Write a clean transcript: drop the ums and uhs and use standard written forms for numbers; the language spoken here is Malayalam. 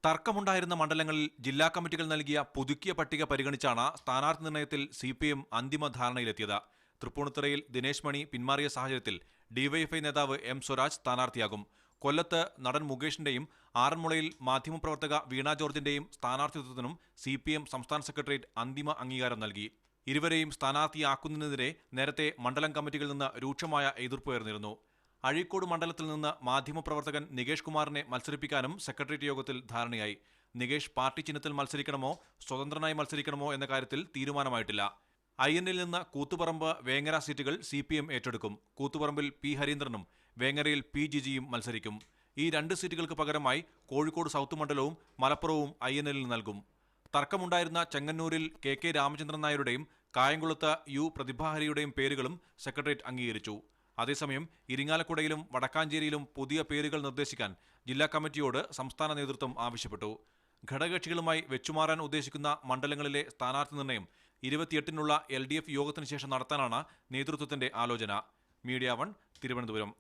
തർക്കമുണ്ടായിരുന്ന മണ്ഡലങ്ങളിൽ ജില്ലാ കമ്മിറ്റികൾ നൽകിയ പുതുക്കിയ പട്ടിക പരിഗണിച്ചാണ് സ്ഥാനാർത്ഥി നിർണയത്തിൽ സിപിഎം അന്തിമ ധാരണയിലെത്തിയത്. തൃപ്പൂണിത്തുറയിൽ ദിനേശ് മണി പിന്മാറിയ സാഹചര്യത്തിൽ ഡിവൈഎഫ്ഐ നേതാവ് എം സ്വരാജ് സ്ഥാനാർത്ഥിയാകും. കൊല്ലത്ത് നടൻ മുകേഷിന്റെയും ആറന്മുളയിൽ മാധ്യമപ്രവർത്തക വീണ ജോർജിന്റെയും സ്ഥാനാർത്ഥിത്വത്തിനും സിപിഎം സംസ്ഥാന സെക്രട്ടേറിയറ്റ് അന്തിമ അംഗീകാരം നൽകി. ഇരുവരെയും സ്ഥാനാർത്ഥിയാക്കുന്നതിനെതിരെ നേരത്തെ മണ്ഡലം കമ്മിറ്റികളിൽ നിന്ന് രൂക്ഷമായ എതിർപ്പുയർന്നിരുന്നു. അഴീക്കോട് മണ്ഡലത്തിൽ നിന്ന് മാധ്യമപ്രവർത്തകൻ നികേഷ് കുമാറിനെ മത്സരിപ്പിക്കാനും സെക്രട്ടേറിയറ്റ് യോഗത്തിൽ ധാരണയായി. നികേഷ് പാർട്ടി ചിഹ്നത്തിൽ മത്സരിക്കണമോ സ്വതന്ത്രനായി മത്സരിക്കണമോ എന്ന കാര്യത്തിൽ തീരുമാനമായിട്ടില്ല. ഐഎന്നിൽ നിന്ന് കൂത്തുപറമ്പ് വേങ്ങര സീറ്റുകൾ സിപിഎം ഏറ്റെടുക്കും. കൂത്തുപറമ്പിൽ പി ഹരീന്ദ്രനും വേങ്ങരയിൽ പി ജിജിയും മത്സരിക്കും. ഈ രണ്ട് സീറ്റുകൾക്ക് പകരമായി കോഴിക്കോട് സൗത്ത് മണ്ഡലവും മലപ്പുറവും ഐഎന്നിൽ നൽകും. തർക്കമുണ്ടായിരുന്ന ചെങ്ങന്നൂരിൽ കെ രാമചന്ദ്രൻ നായരുടെയും കായംകുളത്ത് യു പ്രതിഭാഹരിയുടെയും പേരുകളും സെക്രട്ടേറിയറ്റ് അംഗീകരിച്ചു. അതേസമയം ഇരിങ്ങാലക്കുടയിലും വടക്കാഞ്ചേരിയിലും പുതിയ പേരുകൾ നിർദ്ദേശിക്കാൻ ജില്ലാ കമ്മിറ്റിയോട് സംസ്ഥാന നേതൃത്വം ആവശ്യപ്പെട്ടു. ഘടകകക്ഷികളുമായി വെച്ചുമാറാൻ ഉദ്ദേശിക്കുന്ന മണ്ഡലങ്ങളിലെ സ്ഥാനാർത്ഥി നിർണയം 28-നുള്ള LDF യോഗത്തിനു ശേഷം നടത്താനാണ് നേതൃത്വത്തിന്റെ ആലോചന. മീഡിയ 1 തിരുവനന്തപുരം.